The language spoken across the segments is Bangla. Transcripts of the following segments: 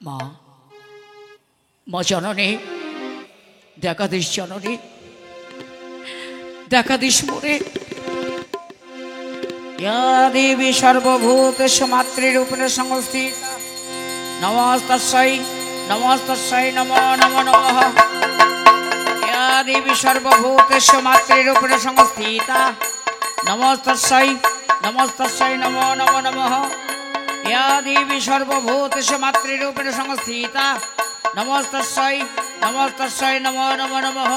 মা, মা জননী, দেখা দিস জননী, দেখা দিস মোরে। ইয়া দেবী সর্বভূতেষু মাতৃরূপেণ সংস্থিতা, নমস্তস্যৈ নমস্তস্যৈ নমো নমো নমঃ। ইয়া দেবী সর্বভূতেষু মাতৃরূপেণ সংস্থিতা, নমস্তস্যৈ নমস্তস্যৈ নমো নমো নমঃ। ইয়া দেবী সর্বভূতেষু মাতৃরূপেণ সংস্থিতা, নমস্তস্যৈ নমস্তস্যৈ নমো নমো নমঃ।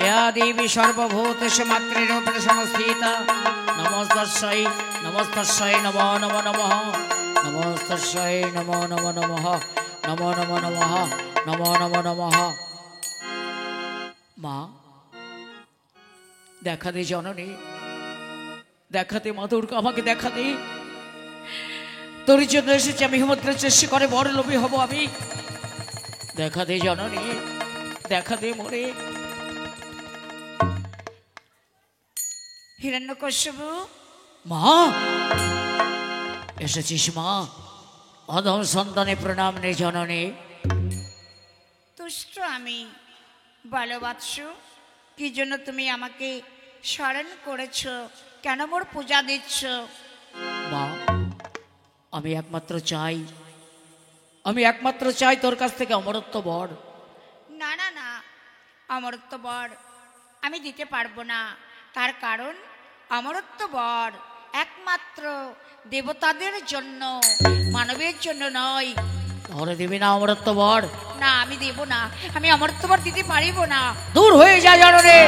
ইয়া দেবী সর্বভূতেষু মাতৃরূপেণ সংস্থিতা, নমস্তস্যৈ নমস্তস্যৈ নমো নমো নমঃ। নমস্তস্যৈ নমো নমো নমঃ, নমো নমো নমঃ, নমো নমো নমঃ। মা, দেখা দে জননী, দেখা দে মা দুর্গা, আমাকে দেখা দে। তোর জন্য এসেছি আমি, হিমদ্র চেষ্টা করে বড় লোভী হব আমি। দেখা দে জননী, দেখা দে মোরে। হিরণ্যকশ্যপু, মা এসেছিস মা? অধম সন্তানে প্রণাম নে জননী। তুষ্ট আমি বলো বৎস, কি জন্য তুমি আমাকে স্মরণ করেছ? কেন মোর পূজা দিচ্ছ? মা, আমি একমাত্র চাই তোর কাছ থেকে অমরত্ব বর। না না না, অমরত্ব বর আমি দিতে পারবো না। তার কারণ অমরত্ব বর একমাত্র দেবতাদের জন্য, মানবের জন্য নয়। ধরে দিবি না অমরত্ব বর? না, আমি দেব না, আমি অমরত্ব বর দিতে পারিব না। দূর হয়ে যা জননী।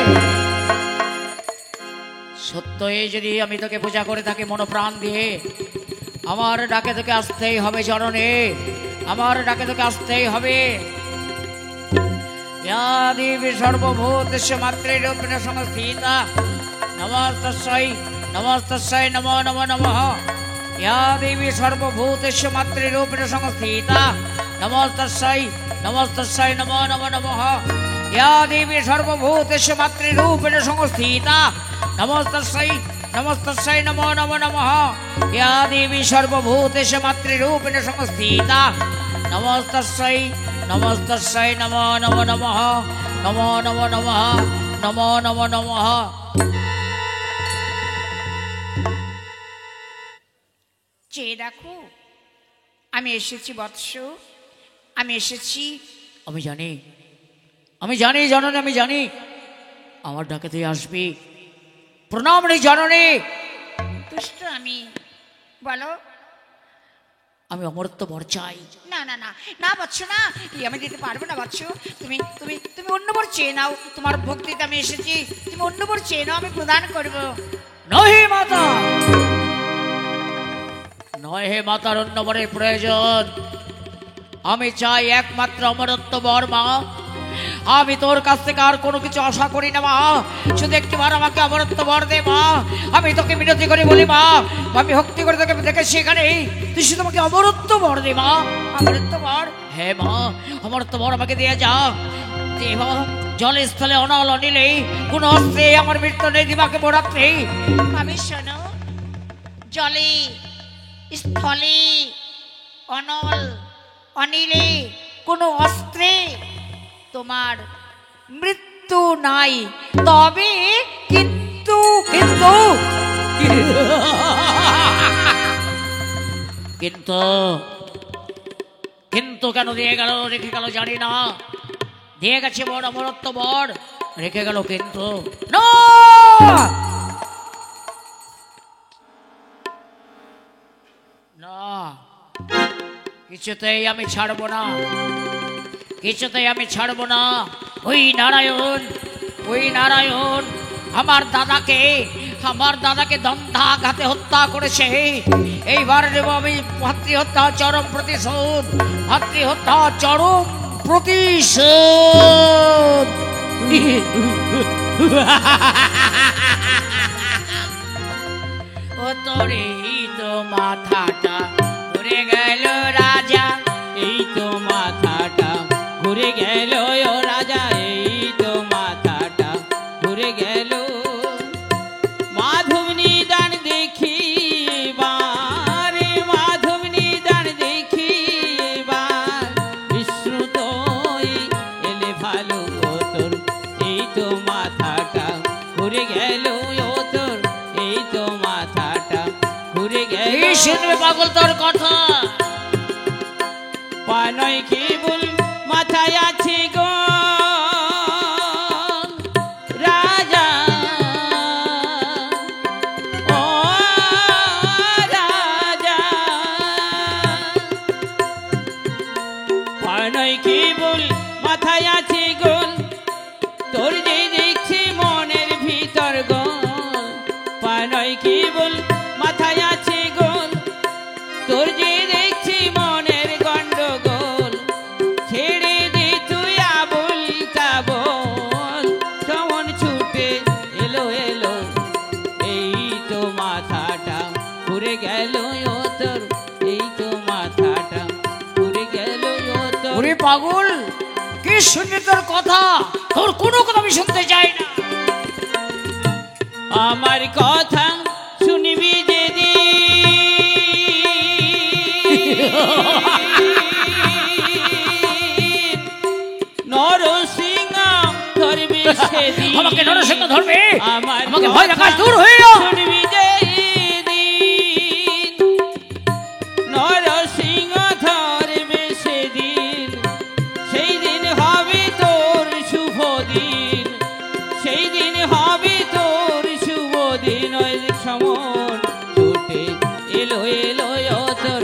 সত্য এই যদি আমি তোকে পূজা করে থাকি মনোপ্রাণ দিয়ে, আমার ডাকে তোকে আসতেই হবে জননী, আমার ডাকে তোকে আসতেই হবে। ইয়া দেবী সর্বভূতেষু মাতৃরূপেণ সংস্থিতা, নমস্তস্যৈ নমস্তস্যৈ নমো নমো নমঃ। ইয়া দেবী সর্বভূতেষু মাতৃরূপেণ সংস্থিতা, নমস্তস্যৈ নমস্তস্যৈ নমো নমো নমঃ। ইয়া দেবী সর্বভূতেষু মাতৃরূপেণ সংস্থিতা, নমস্তস্যৈ নমস্তস্যৈ নমো নমো নমঃ। ইয়া দেবী সর্বভূতেষু মাতৃরূপেণ সংস্থিতা, নমস্তস্যৈ নমস্তস্যৈ নমো নমো নমঃ। নমো নমো নমঃ, নমো নমো নমঃ। চেয়ে দেখো, আমি এসেছি বৎস, আমি এসেছি। আমি জানি জননী, আমি জানি আমার ডাকে তুই আসবি। প্রণাম রে জননী। তুষ্ট আমি, বলো। আমি অমরত্ব বর চাই। না না না না বৎস, না, আমি দিতে পারবো না বৎস। তুমি তুমি তুমি অন্য বর চেয়ে নাও, তোমার ভক্তিতে আমি এসেছি। তুমি অন্য বর চেয়ে নাও, আমি প্রদান করব। নহে মাতা, নহে মাতার অন্য বরের প্রয়োজন। আমি চাই একমাত্র অমরত্ব বর মা। আমি তোর কাছ থেকে আর কোনো কিছু আশা করি না মা, শুধু একটিবার আমাকে অমরত্ব বর দে মা। আমি তোকে মিনতি করে বলি মা, আমি ভক্তি করে তোকে দেখে সেখানে তুই শুধু আমাকে অমরত্ব বর দে মা। অমরত্ব বর? হ্যাঁ মা, অমরত্ব বর আমাকে দিয়ে যা। দেবা জলে স্থলে অনল অনিলে কোন অস্ত্রে আমার মৃত্যু নেই, দিবাকে বোড়াতে। আমি শোনো, জলে স্থলে অনল অনিলে কোনো অস্ত্রে তোমার মৃত্যু নাই। তবে কিন্তু কিন্তু কিন্তু কিন্তু কেন দিয়ে গেল, রেখে গেল জানি না। দিয়ে গেছে বড় অমরত্ব বর, রেখে গেল কিন্তু না। না, কিছুতেই আমি ছাড়বো না, কিছুতেই আমি ছাড়বো না। ওই নারায়ণ, ওই নারায়ণ আমার দাদাকে দন্ধাঘাতে হত্যা করেছে। এইবার নেব আমি ভাতৃহত্যা চরম প্রতিশোধ, ভাতৃহত্যা চরম প্রতিশোধ। ও তোরে তো মাথাটা ঘুরে গেল রাজা, এই তো মাথাটা ঘুরে গেল ও রাজা, এই তো মাথাটা ঘুরে গেল। মাধব নিদান দেখিবার, মাধব নিদান দেখিবার শুনবে পাগল তোর কথা? পানয় কি বল মাথায় আছে গো রাজা, ও রাজা, পানয় কি বল মাথায় আছে গোল, তোর যে দেখছি মনের ভিতর গোল। পানয় কি বল মাথায় আছে গোল, তোর যে দেখছি মনের গন্ডগোল। ছেড়ে দে তুই আবুল কাবল, কেমন ছুটে এলো এলো এই তো মাথাটা ঘুরে গেল ও তোর, এই তো মাথাটা ঘুরে গেল ও তোর। ওরে পাগল, কি শুনবি তোর কথা? তোর কোনো কথা আমি শুনতে চাই না। আমার কথা শুনবি যদি নরসিংহ ধরবি সেদিন, আমাকে নরসিংহ ধরবে? আমার আমাকে ভয় কথা দেখাস, দূর হয়ে যা। শুনবি যেদিন নরসিংহ ধরবে সেদিন, সেই দিন হবে তোর শুভ দিন, সেই দিন হবে তোর শুভ দিন। ওই সমন ছুটে এলো এলো ও তোর,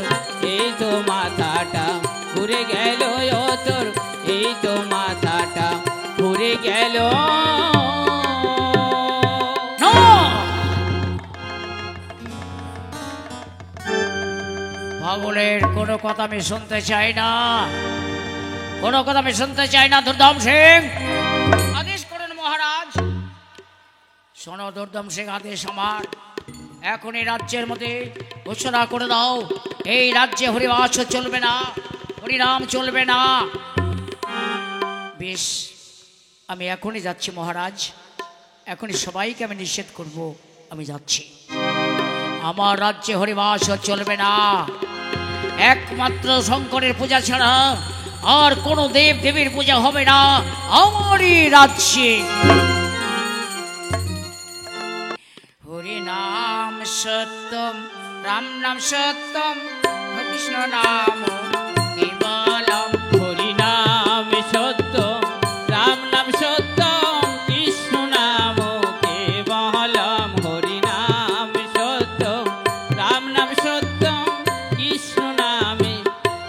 এই তো মাথাটা ঘুরে গেল ও তোর, এই তো মাথাটা ঘুরে গেল। না! পাগলের কোনো কথা আমি শুনতে চাই না, কোনো কথা আমি শুনতে চাই না। দুর্দম সিং, আদেশ করুন মহারাজ। শোনো দুর্দম সিং, আদেশ আমার। এখন এই রাজ্যের মধ্যে ঘোষণা করে দাও, এই রাজ্যে হরিবাস চলবে না, হরিনাম চলবে না। বেশ, আমি এখনই যাচ্ছি মহারাজ, এখনই সবাইকে আমি নিষেধ করব। আমি যাচ্ছি। আমার রাজ্যে হরিবাস চলবে না, একমাত্র শঙ্করের পূজা ছাড়া আর কোনো দেব দেবীর পূজা হবে না আমারই রাজ্যে। হরি নাম সত্যম, রাম নাম সত্যম, কৃষ্ণ নাম কেবলম। হরি নাম সত্য, রাম নাম সত্য, কৃষ্ণ নাম কেবলম। হরি নাম সত্য, রাম নাম সত্য, কৃষ্ণ নামে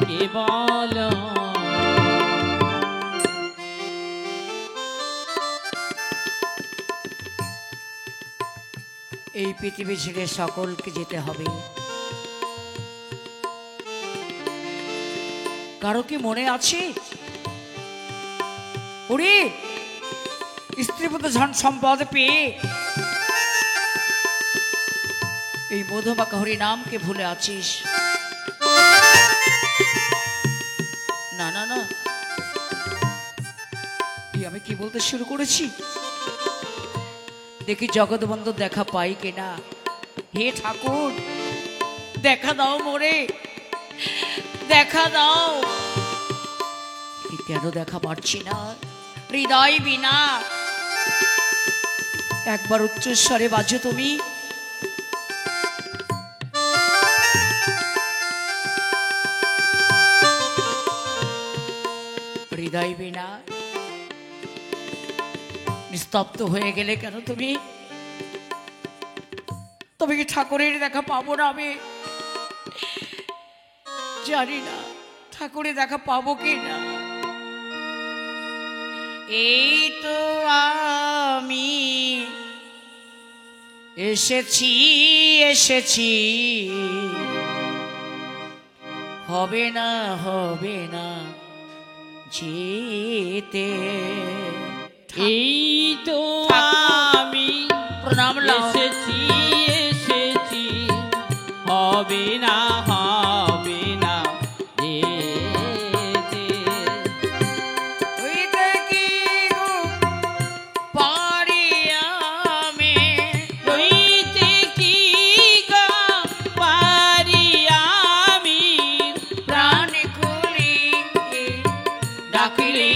কেবলম। এই পৃথিবী ছেড়ে সকলকে যেতে হবে। কারো কি মনে আছে ওরে স্ত্রীপতি ধন সম্পদ পেয়ে এই মধুমাখা হরি নামকে ভুলে আছিস? না না না, আমি কি বলতে শুরু করেছি? দেখি জগৎবন্ধু দেখা পাই কিনা। হে ঠাকুর, দেখা দাও মোরে, দেখা দাও। কেন দেখা পাচ্ছি না? হৃদয় বিনা। একবার উচ্চস্বরে বাজো তুমি। হৃদয় বিনা নিস্তব্ধ হয়ে গেলে কেন তুমি? তবে কি ঠাকুরের দেখা পাবো না? আমি জানি না ঠাকুরের দেখা পাবো কি না। এই তো আমি এসেছি এসেছি, হবে না হবে না যেতে। এই তো আমি প্রণাম লাও। এসেছি এসেছি, হবে না হবে না যেতে। হইতে কি গো পারি আমি, হইতে কি গো পারি আমি, প্রাণ খুলি ডাকিলে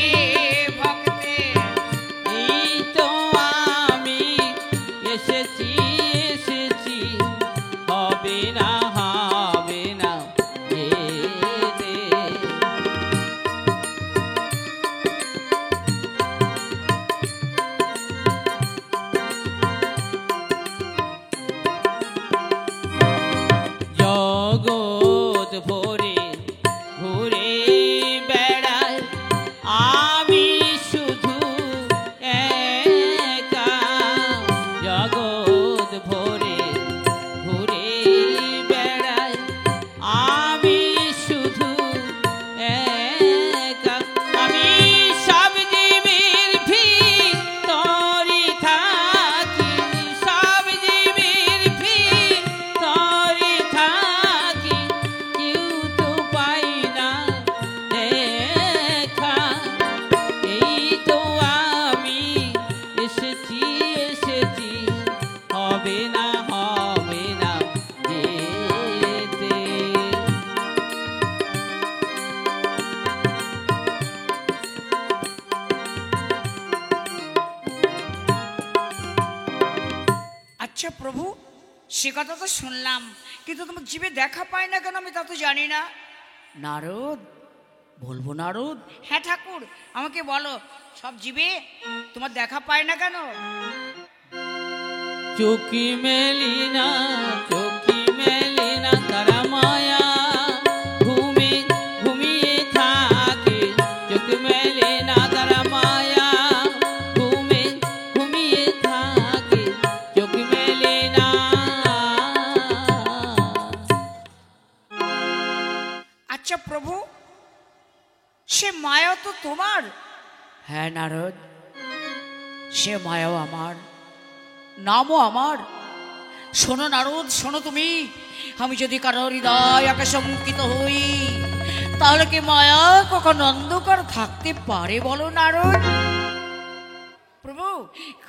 ভক্তে। এই তো প্রভু, সে কথা তো শুনলাম, কিন্তু তোমার জীবে দেখা পায় না কেন আমি তা তো জানি না। নারদ, বলবো নারদ? হ্যাঁ ঠাকুর, আমাকে বলো, সব জীবে তোমার দেখা পায় না কেন? চোখি মেলি না তারা মায়া ঘুমে ঘুমিয়ে থাকে। চোখ মেলে না তারা মায়া ঘুমে ঘুমিয়ে থাকে। চোখ মেলে না। আচ্ছা প্রভু, সে মায়া তো তোমার। হ্যাঁ নারদ, সে মায়াও আমার, নামও আমার। শোনো নারদ, শোনো তুমি, আমি যদি কারো হৃদয় আকাশে অঙ্কিত হই, তাহলে কি মায়া কখনো অন্ধকার থাকতে পারে বলো নারদ? প্রভু,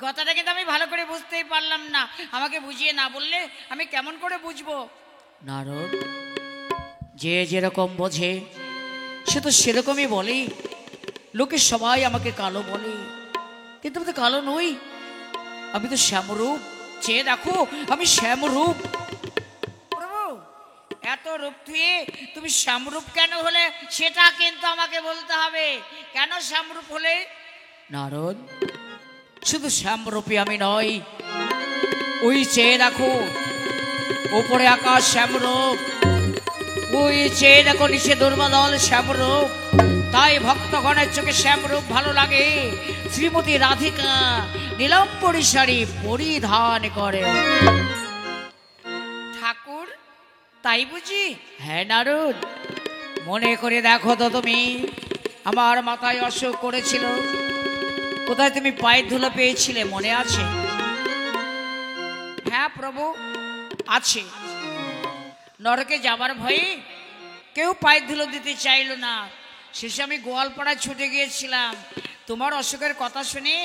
কথাটা কিন্তু আমি ভালো করে বুঝতেই পারলাম না, আমাকে বুঝিয়ে না বললে আমি কেমন করে বুঝবো? নারদ, যে যেরকম বোঝে সে তো সেরকমই বলে। লোকে সবাই আমাকে কালো বলে, কিন্তু আমি তো কালো নই, আমি তো শ্যামরূপ। চেয়ে দেখো, আমি শ্যামরূপ। প্রভু, এত রূপ থুয়ে তুমি শ্যামরূপ কেন হলে সেটা কিন্তু আমাকে বলতে হবে। কেন শ্যামরূপ হলে? নারদ, শুধু শ্যামরূপী আমি নই, ওই চেয়ে দেখো, ওপরে আকাশ শ্যামরূপ, ওই চেয়ে দেখো নিচে দুর্বাদল শ্যামরূপ। তাই ভক্তগণের চোখে শ্যামরূপ ভালো লাগে। শ্রীমতী রাধিকা নীলাম্বরী শাড়ি পরিধান করে। ঠাকুর, তাই বুঝি? হ্যাঁ নারদ, মনে করে দেখো তো তুমি, আমার মাথায় অসুখ করেছিল, কোথায় তুমি পায়ের ধুলো পেয়েছিলে মনে আছে? হ্যাঁ প্রভু, আছে। নরকে যাবার ভয়ে কেউ পায়ের ধুলো দিতে চাইলো না, শেষে আমি গোয়ালপাড়ায় ছুটে গিয়েছিলাম। তোমার অসুখের কথা শুনে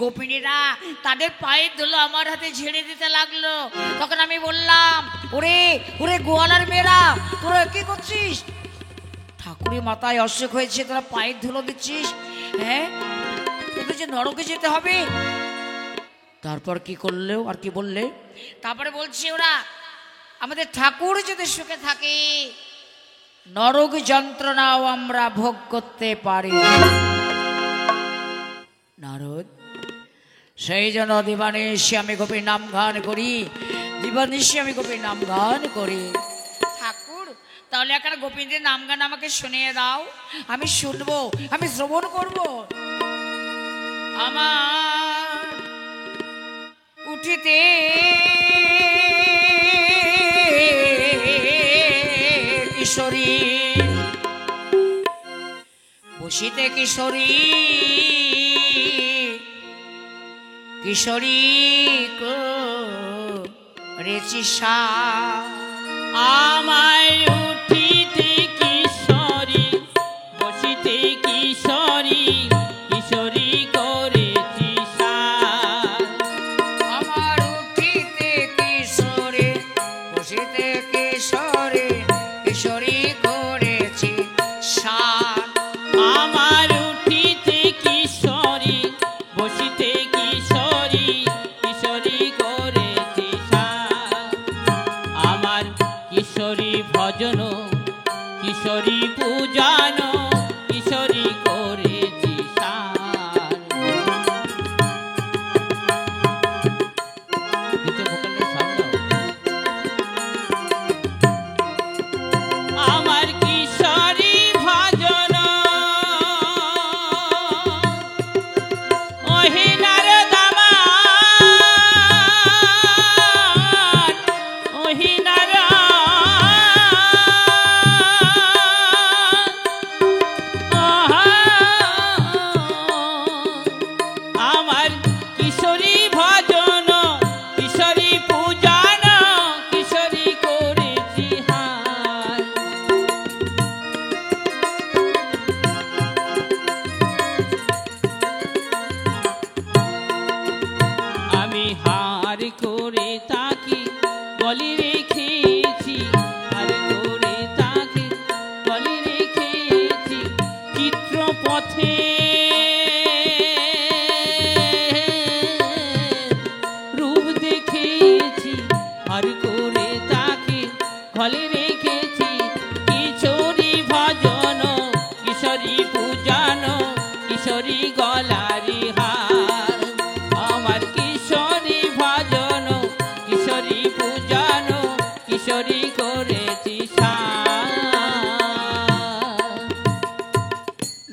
গোপিনীরা তাদের পায়ের ধুলো আমার হাতে ঝেড়ে দিতে লাগলো। তখন আমি বললাম, ওরে ওরে গোয়ালার মেয়েরা, তোরা কি করছিস? ঠাকুরের মাথায় অসুখ হয়েছে, তোরা পায়ের ধুলো দিচ্ছিস? হ্যাঁ, তোদের যে নরকে যেতে হবে। তারপর কি করলেও আর কি বললে? তারপরে বলছি, ওরা আমাদের ঠাকুর যদি সুখে থাকে, নরক যন্ত্রণাও আমরা ভোগ করতে পারি। নারদ, সেই জন্য দিবানিশি আমি গোপীর নাম গান করি, দিবানিশি আমি গোপীর নাম গান করি। ঠাকুর, তাহলে একটা গোপীদের নাম গান আমাকে শুনিয়ে দাও, আমি শুনবো, আমি শ্রবণ করব। আমার উঠিতে কিশোরী, বসিতে কিশোরী, কিশোরী করেছি সা। আমায় উঠিতে কিশোরী, বসিতে কিশোরী, কিশোরী করেছি সাজ। আমার উঠিতে কিশোরী, বসিতে কিশোরী, কিশোরী করেছি সাজ। আমার উঠিতে কিশোরী, বসিতে কিশোরী, কিশোরী করেছি সাজ। আমার কিশোরী ভজন, কিশোরী পূজন, কিশোরী করেছি সাজ। দ্বিতীয় ভোকালের সামনে আমার কিশোরী ভজন, ওহিনার দামান, ওহিনার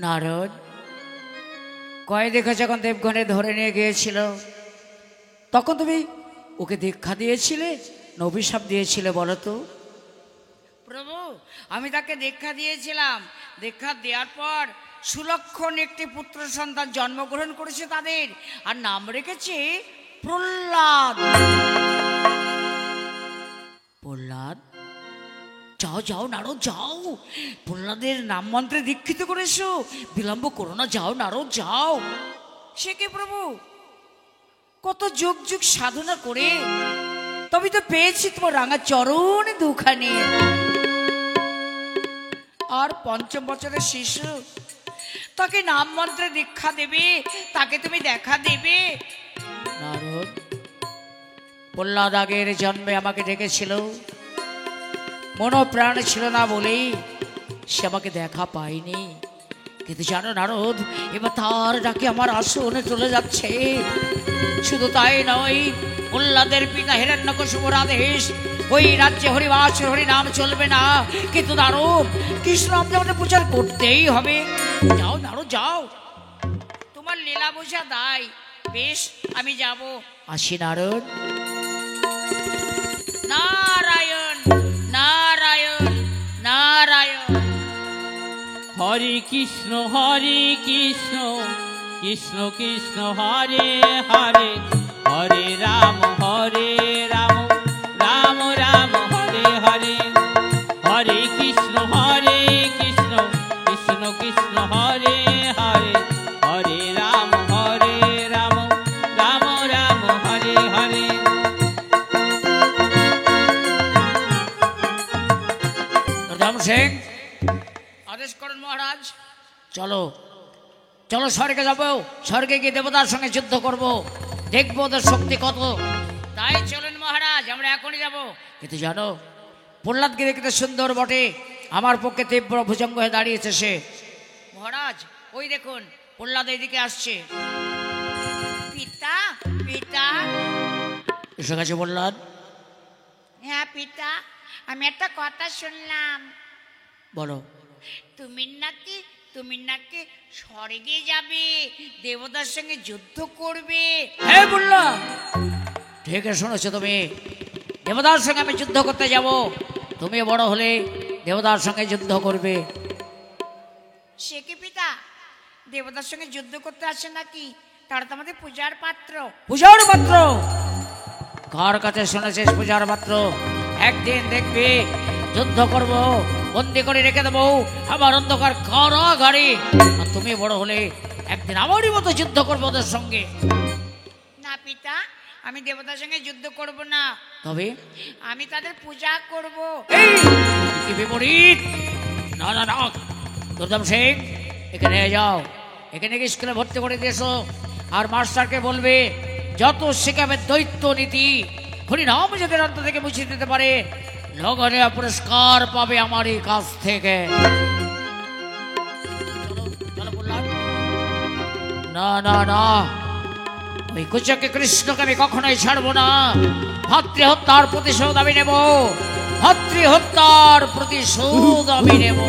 নারদ, কয়েদি যখন দেবগণে ধরে নিয়ে গিয়েছিল তখন তুমি ওকে দীক্ষা দিয়েছিলে না অভিশাপ দিয়েছিলে বলো তো? প্রভু, আমি তাকে দীক্ষা দিয়েছিলাম। দীক্ষা দেওয়ার পর সুলক্ষণ একটি পুত্র সন্তান জন্মগ্রহণ করেছে তাদের, আর নাম রেখেছে প্রহ্লাদ। প্রহ্লাদ? যাও যাও নারদ যাও, প্রহ্লাদের নাম মন্ত্রে দীক্ষিত করেছো, বিলম্ব করো না, যাও নারদ যাও। সে কি প্রভু, কত যুগ যুগ সাধনা করে তবে তো পেয়েছি তোমার রাঙা চরণ দুখানি। আর 5ম বছরের শিশু, তাকে নাম মন্ত্রে দীক্ষা দেবে, তাকে তুমি দেখা দেবে? নারদ, প্রহ্লাদ আগের জন্মে আমাকে ডেকেছিল, মনোপ্রাণ ছিল না বলেই সে আমাকে দেখা পায়নি। কিন্তু জানো নারদ, এবার তার ডাকে আমার আসনে চলে যাচ্ছে। শুধু তাই নয়, প্রহ্লাদের পিতা হিরণ্যকশিপুর আদেশ, ওই রাজ্যে হরিবাস হরি নাম চলবে না, কিন্তু নারদ কৃষ্ণ নাম আমাদের প্রচার করতেই হবে। যাও নারদ যাও। তোমার লীলা বোঝা দায়, বেশ আমি যাব। আসি নারদ। নারায়ণ নারায়ণ নারায়ণ। হরে কৃষ্ণ কৃষ্ণ কৃষ্ণ হরে হরে, হরে রাম রাম রাম হরে হরে। হরে কৃষ্ণ কৃষ্ণ কৃষ্ণ হরে হরে, হরে রাম রাম রাম হরে হরে। রাম সিং, আদেশ করুন মহারাজ। চলো চলো স্বর্গে যাবো, স্বর্গে গিয়ে দেবতার সঙ্গে যুদ্ধ করব, দেখবো ওদের শক্তি কত। তাই চলুন মহারাজ, আমরা এখনই যাব। কিন্তু জানো, প্রহ্লাদকে দেখতে সুন্দর বটে, আমার পক্ষে তীব্র ভুজঙ্গ হয়ে দাঁড়িয়েছে সে। মহারাজ ওই দেখুন, প্রহ্লাদ এদিকে আসছে। পিতা পিতা। এসে গেছে প্রহ্লাদ। হ্যাঁ পিতা, আমি একটা কথা শুনলাম, বলো। তুমি নাকি স্বর্গে যাবে, দেবতার সঙ্গে যুদ্ধ করবে। হ্যাঁ বললাম, ঠিক শুনেছো তুমি, দেবতার সঙ্গে আমি যুদ্ধ করতে যাব। তুমি বড় হলে দেবতার সঙ্গে যুদ্ধ করবে। সে কি পিতা, দেবতার সঙ্গে যুদ্ধ করতে আসে নাকি? তারা তো আমাদের পূজার পাত্র। পূজার পাত্র? কার কাছে শুনেছিস পূজার পাত্র? একদিন দেখবি যুদ্ধ করব, বন্দি করে রেখে দেবো আমার অন্ধকার কারাগারে, আর তুমি বড় হলে একদিন আমারই মতো যুদ্ধ করবো ওদের সঙ্গে। না পিতা, আমি দেবতার সঙ্গে যুদ্ধ করব না, তবে আমি তাদের পূজা করব। এই কি বিপরীত! না না না, দুর্দাম সিং, এখানে যাও, এখানে স্কুলে ভর্তি করে দিয়েছো, আর মাস্টারকে বলবে যত শেখাবে দৈত্য নীতি হরিনাম যাদের অন্তর থেকে মুছে দিতে পারে, লগনে পুরস্কার পাবে আমার এই কাছ থেকে। চলো বললাম। না না না, ওই কুচকে কৃষ্ণকে আমি কখনোই ছাড়বো না। ভাতৃ হত্যার প্রতিশোধ আমি নেব, ভাতৃ হত্যার প্রতিশোধ আমি নেব।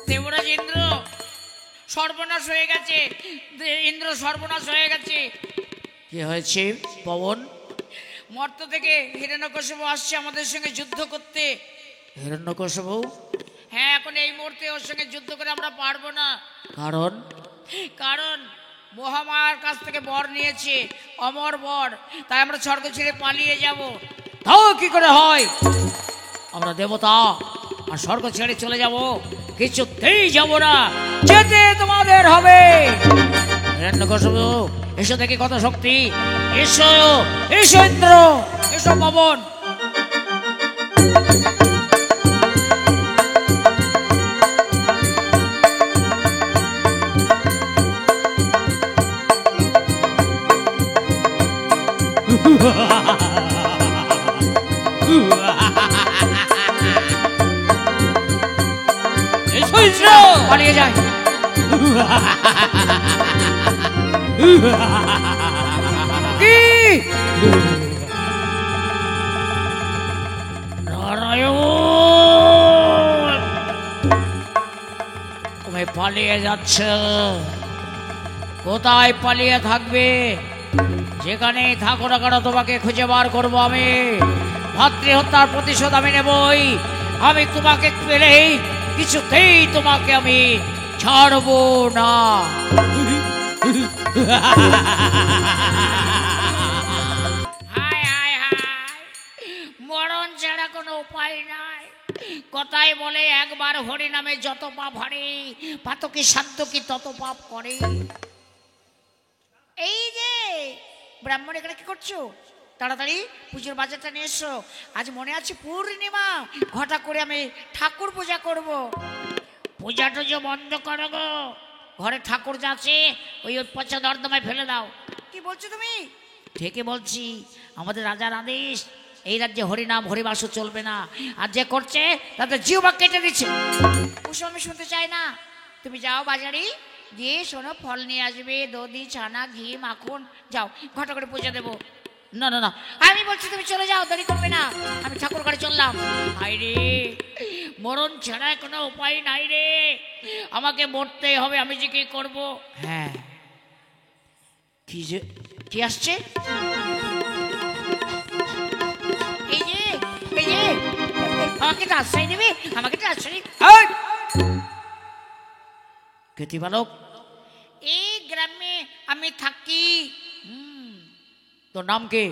দেবরাজ ইন্দ্র সর্বনাশ হয়ে গেছে, ইন্দ্র সর্বনাশ হয়ে গেছে। কি হয়েছে পবন? মর্ত থেকে হিরণ্যকশিপু আসছে আমাদের সঙ্গে যুদ্ধ করতে। হিরণ্যকশিপু? হ্যাঁ, এখন এই মুহূর্তে ওর সঙ্গে যুদ্ধ করে আমরা পারবো না। কারণ? কারণ মহামায়ার কাছ থেকে বর নিয়েছে, অমর বর, তাই আমরা স্বর্গ ছেড়ে পালিয়ে যাব। তাও কি করে হয়? আমরা দেবতা, আর স্বর্গ ছেড়ে চলে যাব? কিছুতেই যাব না, যেতে তোমাদের হবে। হিরণ্যকশিপু, এসো দেখি কত শক্তি। এসো এসো ইন্দ্র, এসো পবন। এসো ইন্দ্র, পালিয়ে যায়। কি নারায়ণ, তুমি পালিয়ে যাচ্ছ, কোথায় পালিয়ে থাকবে? যেখানে থাকো না কেন তোমাকে খুঁজে বার করবো আমি। ভাতৃ হত্যার প্রতিশোধ আমি নেবই। আমি তোমাকে পেলেই কিছুতেই তোমাকে আমি ছাড়বো না। হায় হায় হায়, মরণ ছাড়া কোনো উপায় নাই। কথায় বলে একবার হরি নামে যত পাপ হরে, পাতকি সাধ্য কি তত পাপ করে। এই যে ব্রাহ্মণ, এখানে কি করছো? তাড়াতাড়ি পুজোর বাজারটা নিয়ে এসো। আজ মনে আছে পূর্ণিমা, ঘটা করে আমি ঠাকুর পূজা করব। পূজা টুজো বন্ধ করো গো, ঘরে ঠাকুর যাচ্ছে, ওই পচা দরদমায় ফেলে দাও। কি বলছো তুমি? ঠিকই বলছি, আমাদের রাজার আদেশ, এই রাজ্যে হরিনাম হরিবাসু চলবে না। আর যে করছে তাদের জিহ্বা কেটে দিচ্ছে। ওসব আমি শুনতে চাই না। তুমি যাও বাজারে, গিয়ে শোনো ফল নিয়ে আসবে, দধি, ছানা, ঘি, মাখন। যাও, ঘটা করে পূজা দেবো। না না না, আমি বলছি তুমি চলে যাও, দেরি করবে না। আমি ঠাকুর ঘরে চললাম। হাই রে, মরণ ছাড়া কোনো উপায় নাই রে, আমাকে মরতেই হবে। আমি যে কি করব? হ্যাঁ, কি যে কি আসছে? এই যে এই যে আমাকে তো আশ্রয় দেবে, আমাকে তো আশ্রয়। কেতি বালক, এই গ্রামে আমি থাকি। তোর নাম কি?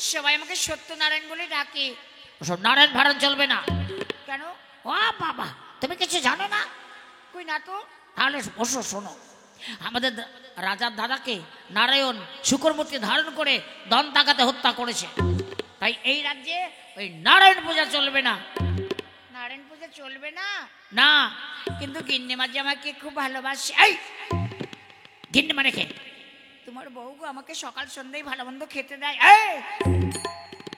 সবাই আমাকে সত্যনারায়ণ বলে ডাকে। ওসব নারায়ণ ভারণ চলবে না। কেন? ও বাবা, তুমি কিছু জানো না? কই না তো। তাহলে বসো, শোনো। আমাদের রাজার দাদাকে নারায়ণ শুকরমূর্তি ধারণ করে দন্তাকাতে হত্যা করেছে। তাই এই রাজ্যে ওই নারায়ণ পূজা চলবে না। নারায়ণ পূজা চলবে না? না। কিন্তু গিন্নিমা যে আমাকে খুব ভালোবাসে। এই গিন্নি মানে কে? তোমার বউ গো, আমাকে সকাল সন্ধ্যায় ভালো মন্দ খেতে দেয়।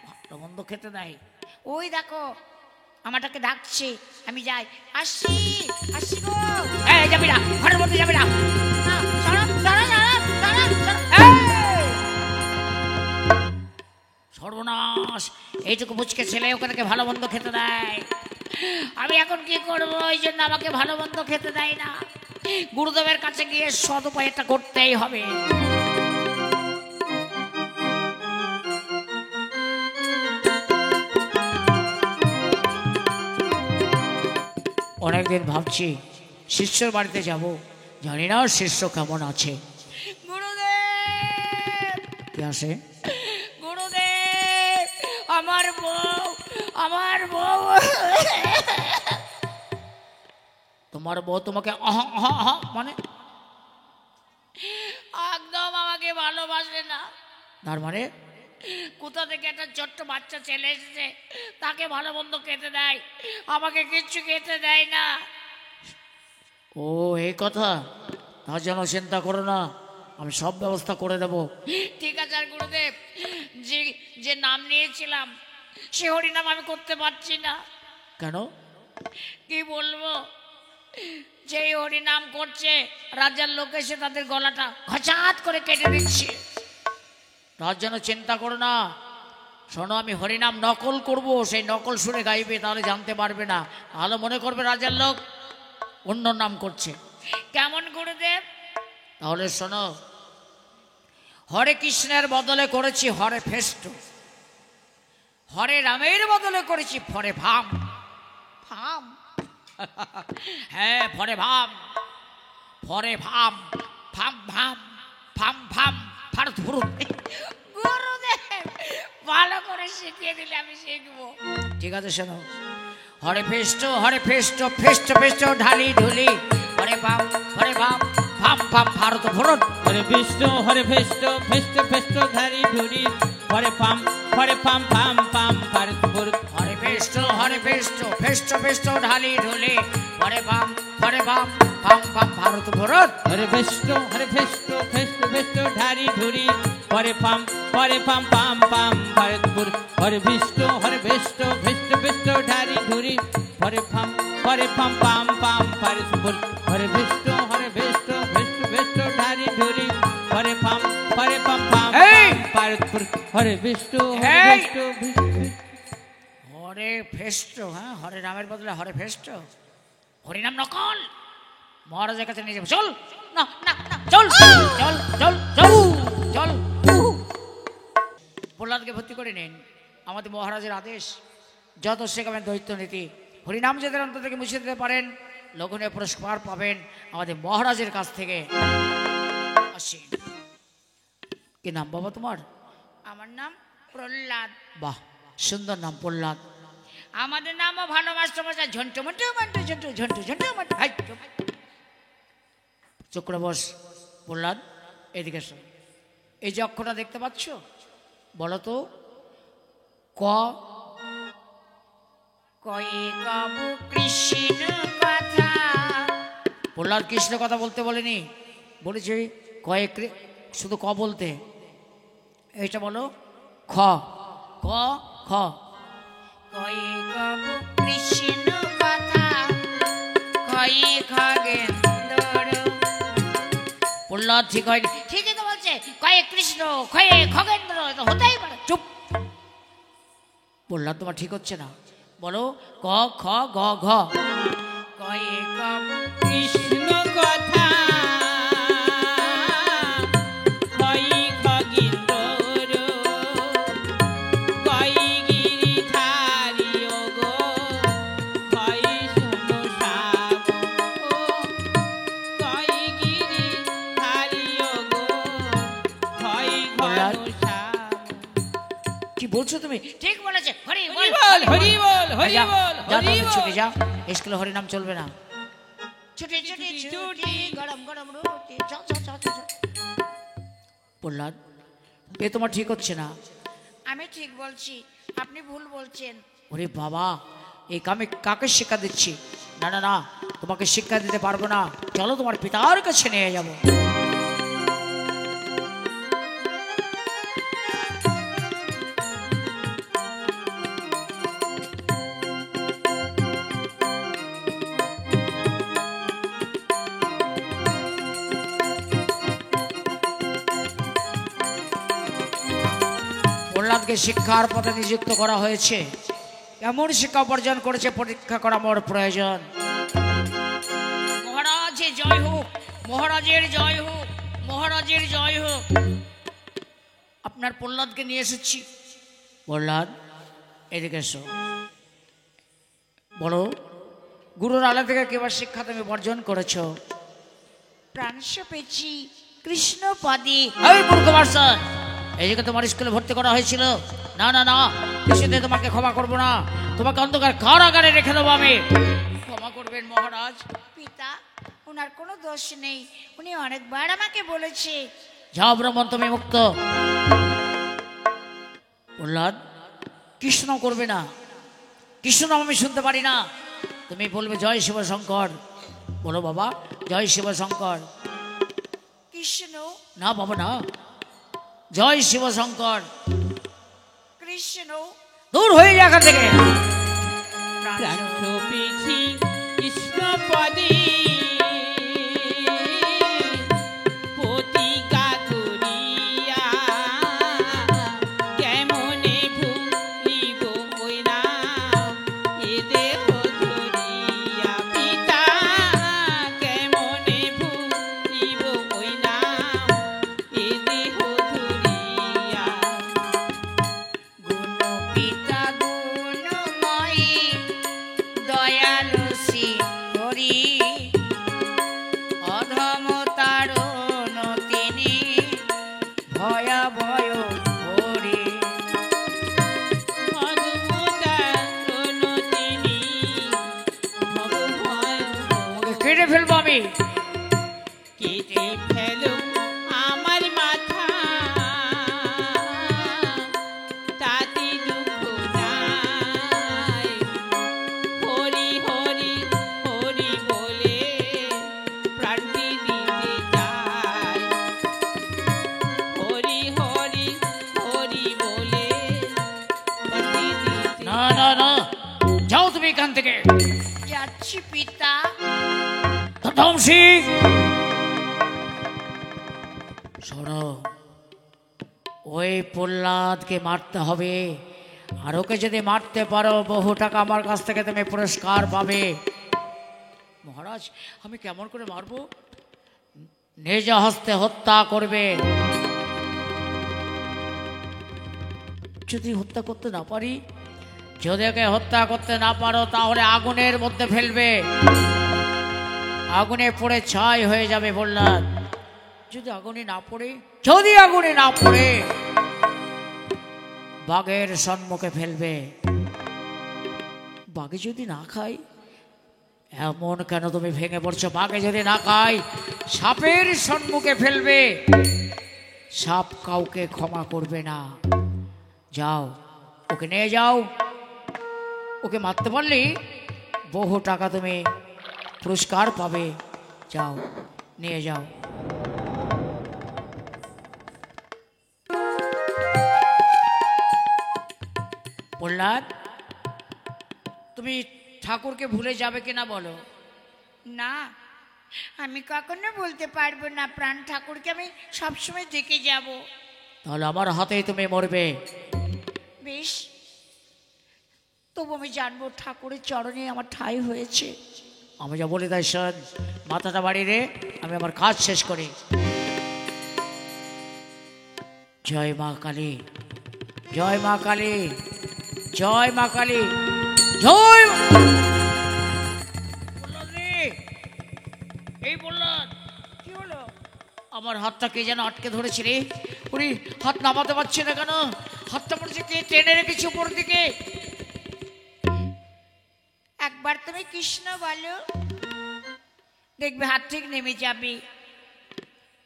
ভালো মন্দ খেতে দেয়? ওই দেখো আমাটাকে ডাকছে, আমি যাই। আসি আসি গো। এই যাবি না, ঘরের মধ্যে যাবি না। না, দাঁড়া, দাঁড়া, দাঁড়া, দাঁড়া, দাঁড়া। সর্বনাশ, এইটুকু মুচকে ছেলে ওকে থেকে ভালো মন্দ খেতে দেয়। আমি এখন কি করবো? এই জন্য আমাকে ভালো মন্দ খেতে দেয় না। গুরুদেবের কাছে গিয়ে সদ উপায়টা করতেই হবে। অনেকদিন ভাবছি শিষ্যর বাড়িতে যাব, জানি না শিষ্য কেমন আছে। গুরুদেব, কে আসে? গুরুদেব, আমার বউ, আমার বউ। তোমার বউ তোমাকে মানে? একদম আমাকে ভালোবাসে না। তার মানে? কোথা থেকে একটা ছোট্ট বাচ্চা ছেলে এসেছে, তাকে ভালো মন্দ খেতে দেয়, আমাকে কিচ্ছু খেতে দেয় না। ও এই কথা, তার জন্য চিন্তা করো না, আমি সব ব্যবস্থা করে দেব। ঠিক আছে। আর গুরুদেব, যে যে নাম নিয়েছিলাম সে হরিনাম আমি করতে পারছি না। কেন? কি বলবো, যেই হরিনাম করছে রাজার লোক এসে তাদের গলাটা হঠাৎ করে কেটে দিচ্ছে। তার জন্য চিন্তা করো না। শোনো, আমি হরিনাম নকল করব, সেই নকল সুরে গাইবে, তাহলে জানতে পারবে না, তাহলে মনে করবে রাজার লোক অন্য নাম করছে। কেমন গুরুদেব? তাহলে শোনো, হরে কৃষ্ণের বদলে করেছি হরে ফেষ্ট, হরে রামের বদলে করেছি ফরে ভাম। ফাম? হ্যাঁ, ফরে ভাম, ফরে ভাম, ফাম ভাম, ফাম ভাম, ফারত ফুরুত। গুরুদেব, ভালো করে শিখিয়ে দিলে আমি শিখবো। ঠিক আছে, শোনো, হরে ফেষ্ট, হরে ফেষ্ট, ফেষ্ট ফেষ্ট ঢালি ঢুলি, হরে ভাম, হরে ভাম, ভাম ভাম, ফারত ফুরুত। হরে বিষ্ণু হরে ভেষ্ট ভেষ্ট ভেষ্ট ধারি ধুরি, হরে পাম পাম পাম ভারতপুর। হরে ফেষ্ট, হরে ফেষ্ট, ফেষ্ট ফেষ্ট ঢালি ঢুলি, হরে ভাম, হরে ভাম, ভাম ভাম, ফারত ফুরুত। হরে ভেষ্ট ভেষ্ট ভেষ্ট ধারি ধুরি, হরে পাম পাম ভারতপুর। হরে বিষ্ণু হরে ভেষ্ট ভেষ্ট ধারি ধুরি, হরে পাম পাম ভারতপুর। হরে বিষ্ণু হরে ভেষ্ট ভেষ্ট ধারি ধুরি, হরে পাম এই! পাম ভারতপুর হরে বিষ্ণু এই! বিষ্ণু হরে ফেষ্ট, হ্যাঁ, হরে নামের বদলে হরে ফেষ্ট, হরিনাম নকল। মহারাজের কাছে নিয়ে যাবো, চল না না না, চল চল চল চল চল। প্রহ্লাদকে ভর্তি করে নিন, আমাদের মহারাজের আদেশ। যত শেখাবেন দৈত্য নীতি, হরিনাম যাদের অন্তর থেকে মুছে দিতে পারেন লঘুনে পুরস্কার পাবেন আমাদের মহারাজের কাছ থেকে। আসি, কি নাম বাবা তোমার? আমার নাম প্রহ্লাদ। বাহ, সুন্দর নাম প্রহ্লাদ। আমাদের নামও ভালো মাস্টারমশাই, ঝন্টু মন্টু মন্টু ঝন্টু ঝন্টু ঝন্টু মন্টু। হাই, চুপ। চক্র বস। প্রহ্লাদ এদিকে এসো। এই যে অক্ষরটা দেখতে পাচ্ছ, বলো তো ক। কয়ে কব কৃষ্ণ কথা। প্রহ্লাদ কৃষ্ণ কথা বলতে বলেনি, বলেছে কয়েক শুধু ক বলতে। এইটা বলো খ। ক খ। কয়ে কব কৃষ্ণ কথা, কয়ে খগেন্দর। প্রহ্লাদ ঠিক হয়নি। ঠিকই তো বলছে, কয়ে কৃষ্ণ কয়ে খগেন্দ্র, তো হতেই পারে। চুপ। প্রহ্লাদ তোমার ঠিক হচ্ছে না, বলো ক খ গ ঘ। কয়ে কব কৃষ্ণ কথা কই খগেন্দর কই গিরিধারি গো কই শুনো শ্যাম ও কই গিরিধারি গো কই ঘন শ্যাম। কি বলছো তুমি? ঠিক বলেছে। হরি বল হরি বল হরি বল হরি যা, বল যা হরি তুমি ছুটি বল। যা, স্কুলে হরিনাম চলবে না। ছুটি ছুটি ছুটি, গরম গরম রুটি। চল চল চল চল। প্রহ্লাদ এ তোমার ঠিক হচ্ছে না। আমি ঠিক বলছি, আপনি ভুল বলছেন। ওরে বাবা, এই কামে কাকে শিক্ষা দিচ্ছি? না না না, তোমাকে শিক্ষা দিতে পারবো না, চলো তোমার পিতার কাছে নিয়ে যাব। প্রহ্লাদকে শিক্ষার পথে নিযুক্ত করা হয়েছে। এমন শিক্ষা উপার্জন করেছে, পরীক্ষা করা মোর প্রয়োজন। মহারাজের জয় হোক, মহারাজের জয় হোক, মহারাজের জয় হোক। আপনার প্রহ্লাদকে নিয়ে এসেছি। প্রহ্লাদ এদিকে এসো, বলো গুরুর আলো থেকে কেবল শিক্ষা তুমি বর্জন করেছো? প্রাণস পেয়েছি কৃষ্ণ পদে। এই মূর্খবাসন, এই যে তোমার স্কুলে ভর্তি করা হয়েছিল, না না না, কিছুতে তোমাকে ক্ষমা করবো না, তোমাকে অন্ধকার কারাগারে রেখে দেবো আমি। ক্ষমা করবেন মহারাজ। পিতা, ওনার কোনো দোষ নেই, উনি অনেকবার আমাকে বলেছে। যাও ব্রাহ্মণ, তুমি মুক্ত। প্রহ্লাদ কৃষ্ণ করবে না, কৃষ্ণ নাম আমি শুনতে পারি না। তুমি বলবে জয় শিব শঙ্কর। বলো বাবা জয় শিব শঙ্কর। কৃষ্ণ না বাবা না, জয় শিব শঙ্কর। কৃষ্ণ দূর হয়ে যা এখান থেকে। প্রাণ পেয়েছি কৃষ্ণ পদে প্রতিজ্ঞা করিয়া কেমনে ভুলিব ওই নাম এ দেহ ধরিয়া। পিতা কেমনে ভুলিব ওই নাম এ দেহ ধরিয়া। গুণ পিতা গুণময়ী দয়ালু শ্রী হরি, অধম তারণ তিনি ভয়াভয় হরি। ওকে কেটে ফেলবো আমি। কেটে ফেলো আমার মাথা, তাতে দুঃখ নাই। হরি হরি হরি বলে প্রাণটি দিতে চাই। হরি হরি হরি বলে প্রাণটি দিতে না না না, যাও তুমি এখান থেকে। যাচ্ছি পিতা। ধ্বংসী শোনো, ওই প্রহ্লাদকে মারতে হবে, আর ওকে যদি মারতে পারো বহু টাকা আমার কাছ থেকে তুমি পুরস্কার পাবে। মহারাজ, আমি কেমন করে মারবো? নিজ হস্তে হত্যা করবে। যদি হত্যা করতে না পারি, যদি ওকে হত্যা করতে না পারো তাহলে আগুনের মধ্যে ফেলবে, আগুনে পড়ে ছাই হয়ে যাবে প্রহ্লাদ। যদি আগুনে না পড়ে, যদি আগুনে না পড়ে বাঘের সম্মুখে ফেলবে। বাঘে যদি না খাই, এমন কেন তুমি ভেঙে পড়ছো? বাঘে যদি না খাই সাপের সম্মুখে ফেলবে, সাপ কাউকে ক্ষমা করবে না। যাও, ওকে নিয়ে যাও। ওকে মারতে পারলে বহু টাকা তুমি পুরস্কার পাবে। যাও, নিয়ে যাও। প্রহ্লাদ, তুমি ঠাকুরকে ভুলে যাবে কিনা বলো? না, আমি কখনো বলতে পারবো না। প্রাণ ঠাকুরকে আমি সবসময় দেখে যাব। তাহলে আমার হাতেই তুমি মরবে। বেশ, তবু আমি জানবো ঠাকুরের চরণে আমার ঠাঁই হয়েছে। আমি যা বলি তাই শোন। মাথাটা বাড়ি রে, আমি আমার কাজ শেষ করি। জয় মা কালী, জয় মা কালী, জয় মা কালী, জয়। এই বললাম, কি হলো? আমার হাতটা কে যেন আটকে ধরেছে রে। ওরে, হাত নামাতে পারছি না কেন? হাতটা পড়ছে কে টেনে রেখেছে উপর দিকে। একবার তুমি কৃষ্ণ বলো, দেখবে হাত ঠিক নেমে যাবে।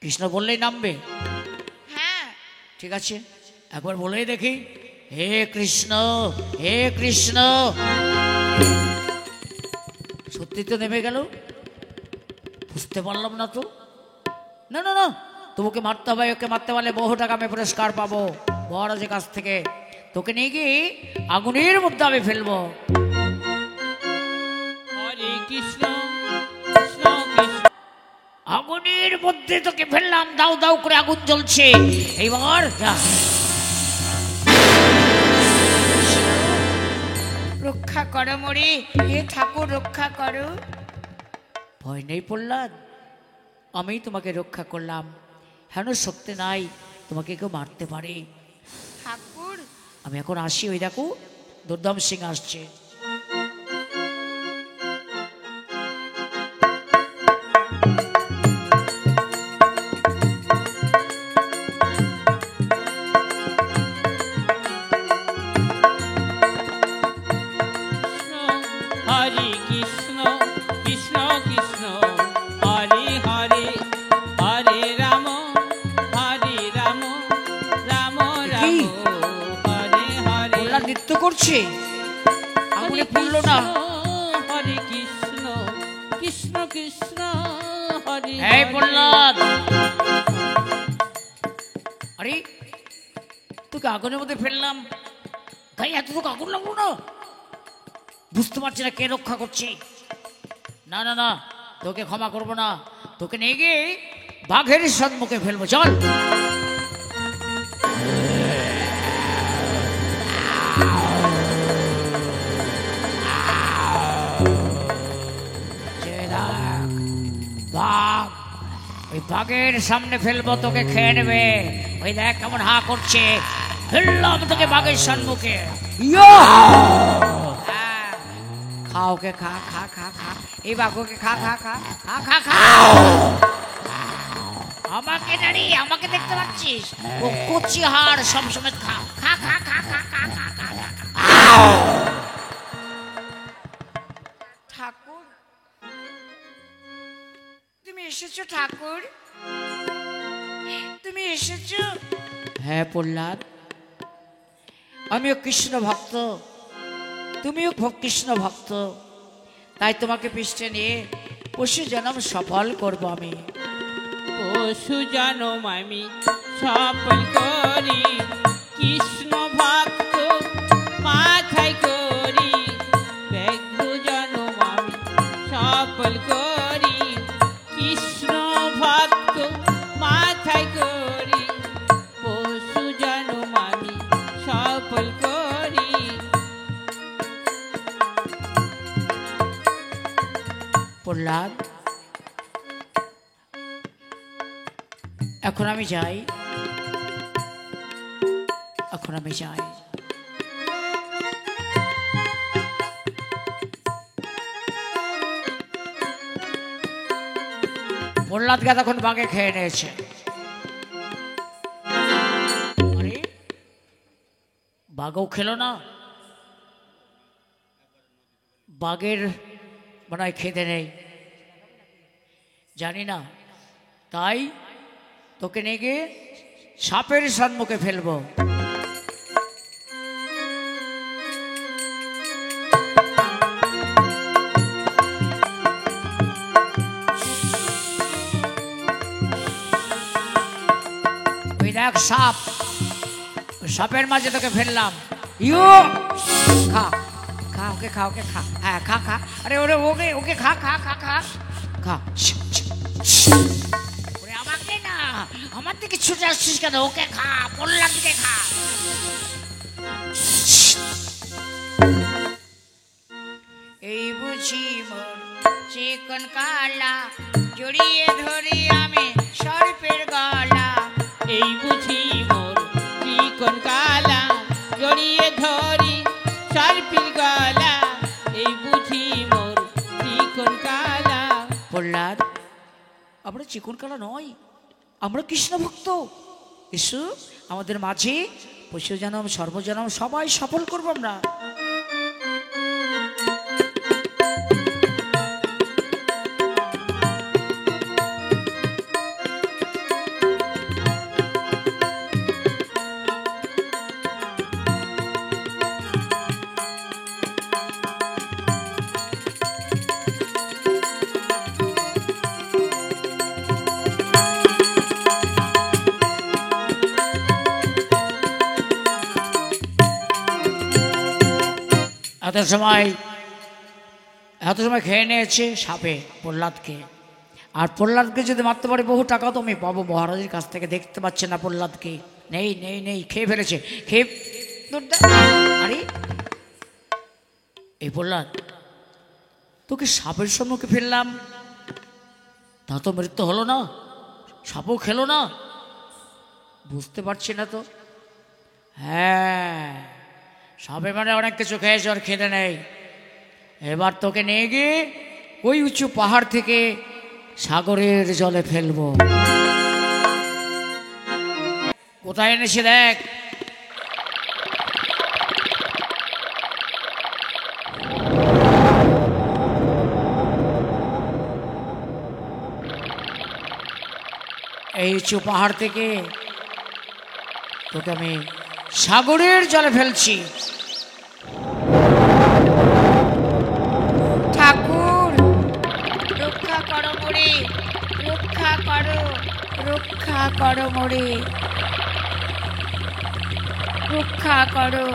কৃষ্ণ বললেই নামবে? হ্যাঁ, ঠিক আছে, একবার বলেই দেখি। হে কৃষ্ণ, হে কৃষ্ণ। সত্যি তো নেমে গেল। বুঝতে পারলাম না তো। না না না, তোমাকে মারতে হবে। ওকে মারতে পারলে বহু টাকা আমি পুরস্কার পাবো মহারাজের কাছ থেকে। তোকে নিয়ে গিয়ে আগুনের মধ্যে আমি ফেলবো। হরে কৃষ্ণ কৃষ্ণ কৃষ্ণ। আগুনের মধ্যে তোকে ফেললাম, দাউ দাউ করে আগুন জ্বলছে। এইবার যা। রক্ষা করো মরি, হে ঠাকুর রক্ষা করো। ভয় নেই প্রহ্লাদ, আমি তোমাকে রক্ষা করলাম। হেন সত্যি নাই তোমাকে কেউ মারতে পারে। ঠাকুর, আমি এখন আসি। ওই দেখো দুর্দম সিং আসছে। হরে কৃষ্ণ কৃষ্ণ কৃষ্ণ হরে হরে, হরে রাম হরে রাম রাম রাম কি? হরে হরে। প্রহ্লাদ নৃত্য করছে, আগুনে পুড়লো না। হরে কৃষ্ণ কৃষ্ণ কৃষ্ণ হরে এই হরে। প্রহ্লাদ, আরে তোকে আগুনের মধ্যে ফেললাম, গায়ে এত তোকে আগুন লাগলো না? বুঝতে পারছি না কে রক্ষা করছে। না না না, তোকে ক্ষমা করবো না। তোকে নিয়ে গিয়ে বাঘের সম্মুখে ফেলবো। চল। যে দেখ, বাঘ, ওই বাঘের সামনে ফেলবো, তোকে খেয়ে নেবে। ওই দেখ কেমন হা করছে। ফেললাম তোকে বাঘের সম্মুখে। হ্যাঁ, খা ওকে, খা খা খা খা। এই বাঘকে খা খা খা খা খা খা। আমাকে দাঁড়িয়ে আমাকে দেখতে পাচ্ছিস? ও কচি হাড় সবসময় খা খা খা খা খা খা খা খা খা। ঠাকুর, তুমি এসেছো ঠাকুর, তুমি এসেছো। হ্যাঁ প্রহ্লাদ, আমিও কৃষ্ণ ভক্ত, তুমিও কৃষ্ণ ভক্ত, তাই তোমাকে পৃষ্ঠে নিয়ে পশু জন্ম সফল করব আমি। পশু জনম আমি সফল করি, কৃষ্ণ ভক্ত মাথায় করি। ব্যাঘ্র জনম আমি সফল করি, কৃষ্ণ ভক্ত মাথায় করি। পশু জন্ম প্রহ্লাদ, এখন আমি যাই, এখন আমি যাই। প্রহ্লাদকে তখন বাঘে খেয়ে নিয়েছে। আরে বাঘও খেলো না, বাঘের মনে হয় খেতে নেই, জানি না, তাই তোকে নিয়ে গিয়ে সাপের সম্মুখে ফেলবো। ওই দেখ সাপ, সাপের মাঝে তোকে ফেললাম। ইউ খা খা, ওকে খা, ওকে খা, হ্যাঁ খা খা, আরে ওরে ওকে ওকে খা খা খা খা খা। ওরে আমাকে না, আমার দিকে ছুটে আসছিস কেন? ওকে খা, প্রহ্লাদকে খা। এই বুঝি মোর চিকন কালা, জড়িয়ে ধরি আমি সর্পের গলা। এই বুঝি মোর চিকন কালা, জড়িয়ে ধরি সর্পের গলা। এই বুঝি মোর চিকন কালা। প্রহ্লাদ, আমরা চিকন কালা নয়, আমরা কৃষ্ণ ভক্ত। এসো আমাদের মাঝে, পশু জনম সর্বজনম সবাই সফল করবো আমরা। এত সময় খেয়ে নিয়েছে সাপে প্রহ্লাদকে। আর প্রহ্লাদকে যদি মারতে পারে বহু টাকা তো আমি পাবো মহারাজের কাছ থেকে। দেখতে পাচ্ছে না প্রহ্লাদকে, নেই নেই নেই, খেয়ে ফেলেছে, খেয়ে। আরে এই প্রহ্লাদ, তোকে সাপের সম্মুখে ফেললাম, তা তো মৃত্যু হলো না, সাপও খেলো না, বুঝতে পারছি না তো। হ্যাঁ, সাপে মানে অনেক কিছু খেয়েছে, আর খেতে নেই। এবার তোকে নিয়ে গিয়ে ওই উঁচু পাহাড় থেকে সাগরের জলে ফেলবো। কোথায় এনেছি দেখ। এই উঁচু পাহাড় থেকে তোকে আমি সাগরের জলে ফেলছি। ঠাকুর রক্ষা করো মোরে, রক্ষা করো, রক্ষা করো মোরে, রক্ষা করো।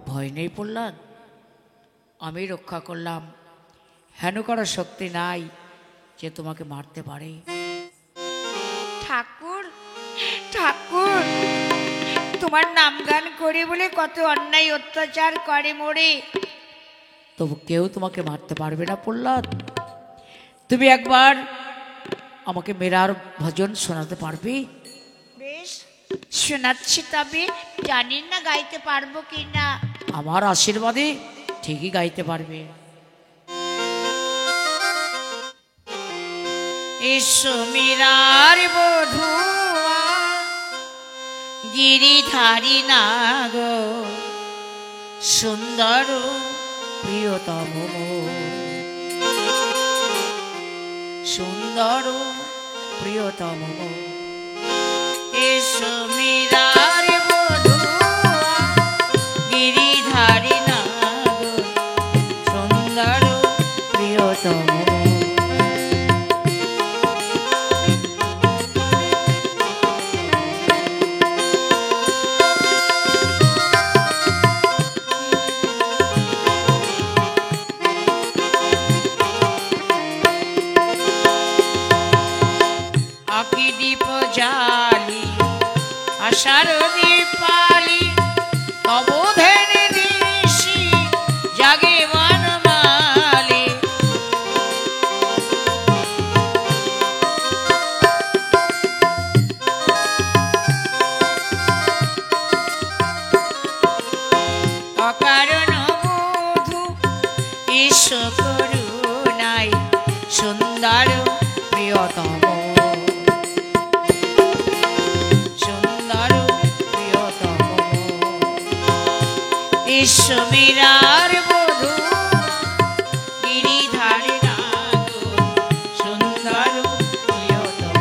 ভয় নেই প্রহ্লাদ, আমি রক্ষা করলাম। হেন করার শক্তি নাই যে তোমাকে মারতে পারে। ঠাকুর ঠাকুর, তোমার নাম গান করে বলে কত অন্যায় অত্যাচার করে মোরে। তবু কেউ তোমাকে মারতে পারবে না প্রহ্লাদ। তুমি একবার আমাকে মেরার ভজন শোনাতে পারবে? বেশ, শোনাচ্ছি, তবে জানি না গাইতে পারবো কি না। আমার আশীর্বাদে ঠিকই গাইতে পারবে। এসো মীরার বধূয়া, গিরিধারী নাগ, সুন্দর প্রিয়তম মোর, সুন্দর প্রিয়তম মোর। এসো মীরার বধূয়া, গিরিধারী নাগ, সুন্দর প্রিয়তম। আকি দীপ জালি আশার দিয়ে সুমিরার বধূ গিরিধারে সুন্দর প্রিয়তম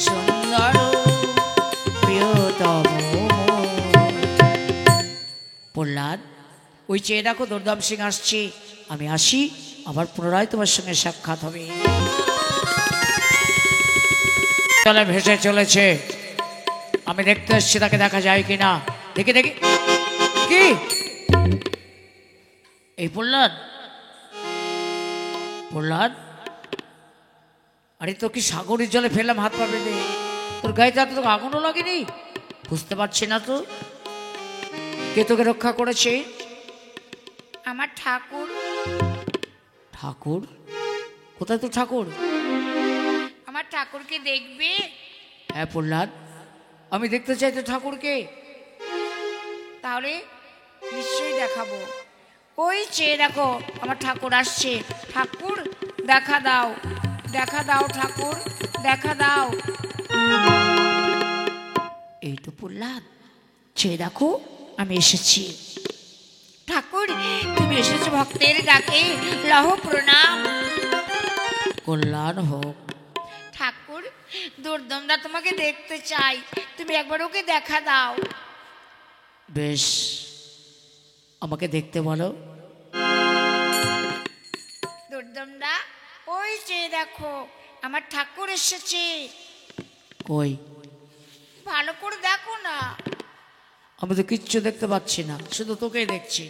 সুন্দর প্রিয়তম। প্রহ্লাদ, ওই চেয়ে দেখো দুর্দাম সিং আসছে, আমি আসি, আবার পুনরায় তোমার সঙ্গে সাক্ষাৎ হবে। চলে ভেসে চলেছে, আমি দেখতে এসছি তাকে দেখা যায় কিনা। দেখি দেখি, কি এই প্রহ্লাদ? প্রহ্লাদ, আরে তো কি সাগরের জলে ফেললাম হাত পা বেঁধে, তোর গায়ে তো তোকে আগুনও লাগেনি? বুঝতে পারছি না তো কে তোকে রক্ষা করেছে? আমার ঠাকুর। ঠাকুর? কোথায় তো ঠাকুর? আমার ঠাকুরকে দেখবে? হ্যাঁ প্রহ্লাদ, আমি দেখতে চাই তো ঠাকুরকে। তাহলে নিশ্চয়ই দেখাবো। ওই চেয়ে দেখো আমার ঠাকুর আসছে। ঠাকুর দেখা দাও, দেখা দাও ঠাকুর, দেখা দাও। এই তো প্রহ্লাদ, চেয়ে দেখো আমি এসেছি। ঠাকুর তুমি এসেছো ভক্তের ডাকে, লহ প্রণাম। কল্যাণ হোক। ঠাকুর দুর্দমদা তোমাকে দেখতে চাই, তুমি একবার ওকে দেখা দাও। বেশ, আমাকে দেখতে বলো। দুর্দমদা ওই চেয়ে দেখো আমার ঠাকুর এসেছে। কই? ভালো করে দেখো না। আমি তো কিচ্ছু দেখতে পাচ্ছি না, শুধু তোকেই দেখছি।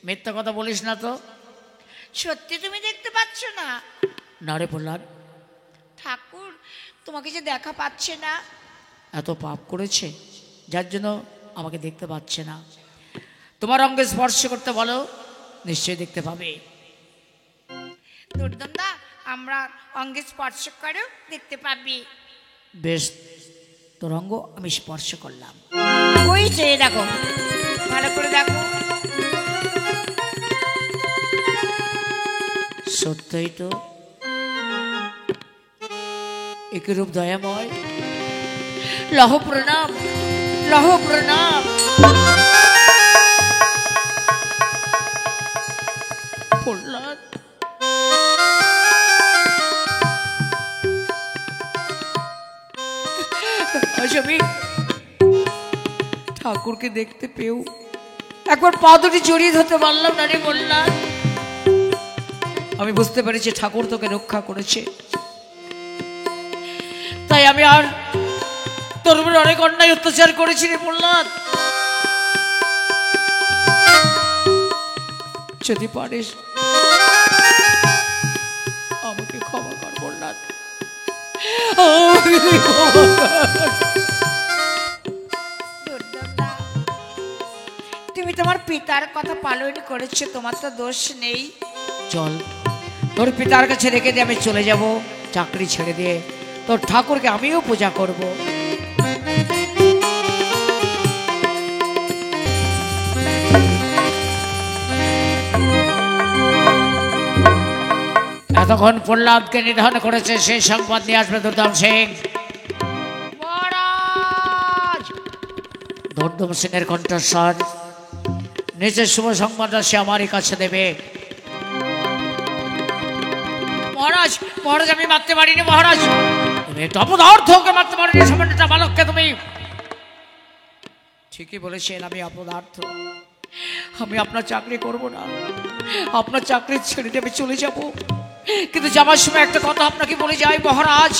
মিথ্যা কথা বলিস না তো? সত্যি তুমি দেখতে পাচ্ছ না? না রে প্রহ্লাদ, ঠাকুর তোমাকে যে দেখা পাচ্ছে না। এত পাপ করেছে যার জন্য আমাকে দেখতে পাচ্ছে না। তোমার অঙ্গে স্পর্শ করতে বলো, নিশ্চয়ই দেখতে পাবে। দুর্দমদা আমরা অঙ্গে স্পর্শ করেও দেখতে পাবি। বেশ, তোর অঙ্গ আমি স্পর্শ করলাম। ওই চেয়ে দেখো, ভালো করে দেখো। সত্যই তো, একই রূপ দয়াময়। লহ প্রণাম, লহ প্রণাম। প্রহ্লাদ, আজ আমি ঠাকুরকে দেখতে পেও একবার পা দুটি জড়িয়ে ধরতে পারলাম না রে প্রহ্লাদ। আমি বুঝতে পেরেছি ঠাকুর তোকে রক্ষা করেছে, তাই আমি আর তোর উপরে অনেক অন্যায় অত্যাচার করেছি রে প্রহ্লাদ। যদি পারিস আমাকে ক্ষমা কর প্রহ্লাদ, আমাকে ক্ষমা কর। দুর্দমদা তুমি তোমার পিতার কথা পালন করেছো, তোমার তো দোষ নেই। চল, তোর পিতার কাছে রেখে দিয়ে আমি চলে যাব, চাকরি ছেড়ে দিয়ে তোর ঠাকুরকে আমিও পূজা করব। এতক্ষণ প্রহ্লাদকে নিধন করেছে সেই সংবাদ নিয়ে আসবে দুর্দম সিং। মহারাজ দুর্দম সিং এর কণ্ঠস্বর, নিজের শুভ সংবাদটা সে আমারই কাছে দেবে। মহারাজ, মহারাজ আমি মারতে পারিনি মহারাজ, তুমি একটু অপদার্থ, ওকে মারতে পারিনি, সামান্যটা বালককে তুমি। ঠিকই বলেছেন, আমি অপদার্থ। আমি আপনার চাকরি করব না, আপনার চাকরি ছেড়ে দিয়ে আমি চলে যাব। কিন্তু যাবার সময় একটা কথা আপনাকে বলে যাই মহারাজ,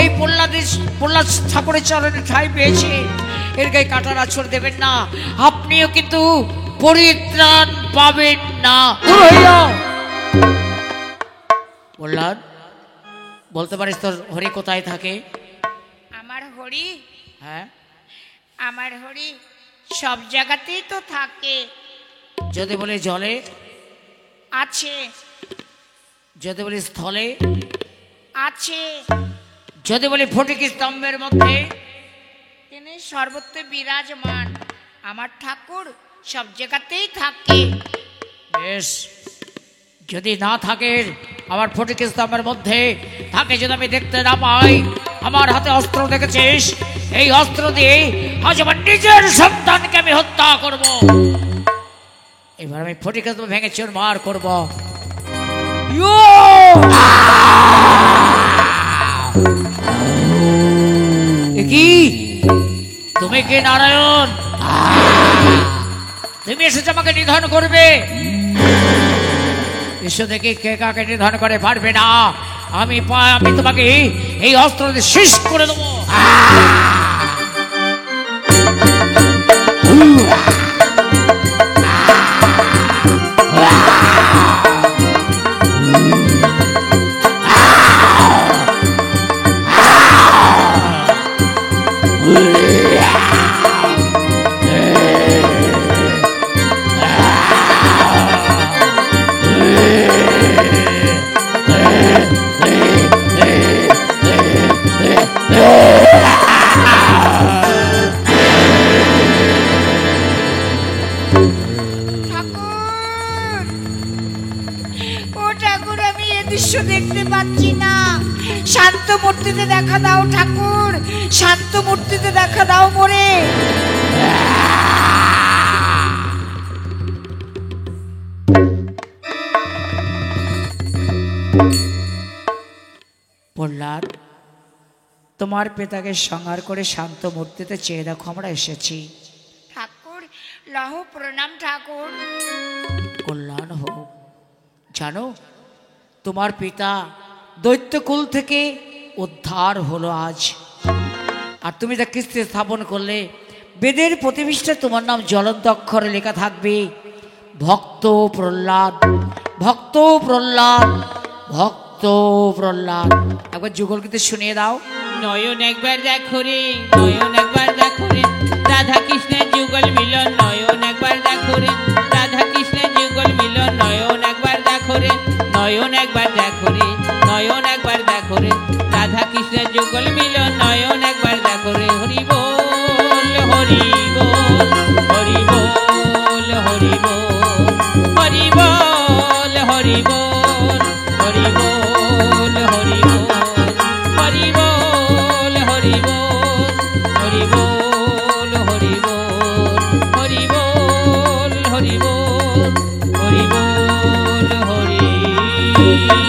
এই প্রহ্লাদ ঠাকুরের চরণে ঠাঁই পেয়েছে, এর গায়ে কাটার আছর দেবেন না, আপনিও কিন্তু পরিত্রাণ পাবেন না। দূর হয়ে যাও। প্রহ্লাদ, বলতে পারিস তোর হরি কোথায় থাকে? আমার হরি, হ্যাঁ, আমার হরি সব জায়গাতেই তো থাকে। যদি বলি জলে, আছে যদি বলি স্থলে, আছে। যদি বলি ফটিক স্তম্ভের মধ্যে, তিনি সর্বত্র বিরাজমান। আমার ঠাকুর সব জায়গাতেই থাকে। বেশ, যদি না থাকে আমার ফটিক স্তম্ভের মধ্যে থাকে, যদি আমি দেখতে না পাই, আমার হাতে অস্ত্র দেখেছিস, এই অস্ত্র দিয়ে আজ আমার নিজের সন্তানকে আমি হত্যা করব। এবার আমি ফটিকে তুমি ভেঙে চোর মার করব। কি তুমি কি নারায়ণ? তুমি এসেছো আমাকে নিধন করবে? এসে দেখি কে কাকে নিধন করে পারবে না। আমি তোমাকে এই অস্ত্র দিয়ে শেষ করে দেবো। দেখতে পাচ্ছি না, শান্ত মূর্তিতে দেখা দাও ঠাকুর, শান্ত মূর্তিতে দেখা দাও মোরে। প্রহ্লাদ, তোমার পিতাকে সংহার করে শান্ত মূর্তিতে চেয়ে দেখো আমরা এসেছি। ঠাকুর লহ প্রণাম ঠাকুর। কল্যাণ হোক। জানো তোমার পিতা দৈত্যকুল থেকে উদ্ধার হলো আজ, আর তুমি যা কীর্তি স্থাপন করলে বেদের প্রতিষ্ঠা তোমার নাম জ্বলন্ত অক্ষরে লেখা থাকবে ভক্ত প্রহ্লাদ, ভক্ত প্রহ্লাদ, ভক্ত প্রহ্লাদ। একবার যুগল গীতে শুনিয়ে দাও। নয়ন একবার দেখো রে, নয়ন একবার দেখো রে, রাধা কৃষ্ণের যুগল মিলন। নয়ন একবার দেখো রে, রাধা কৃষ্ণের যুগল মিলন। নয়ন একবার দেখো রে, নয়ন একবার দেখো রে, নয়ন একবার দেখো রে, রাধা কৃষ্ণের যুগল মিলন। নয়ন একবার দেখো রে। হরি বল, হরি বল, হরি বল, হরি বল, হরি বল, হরি বল, হরি বল, হরি বল, হরি বল, হরি বল, হরি বল, হরি বল, হরি বল, হরি বল, হরি বল, হরি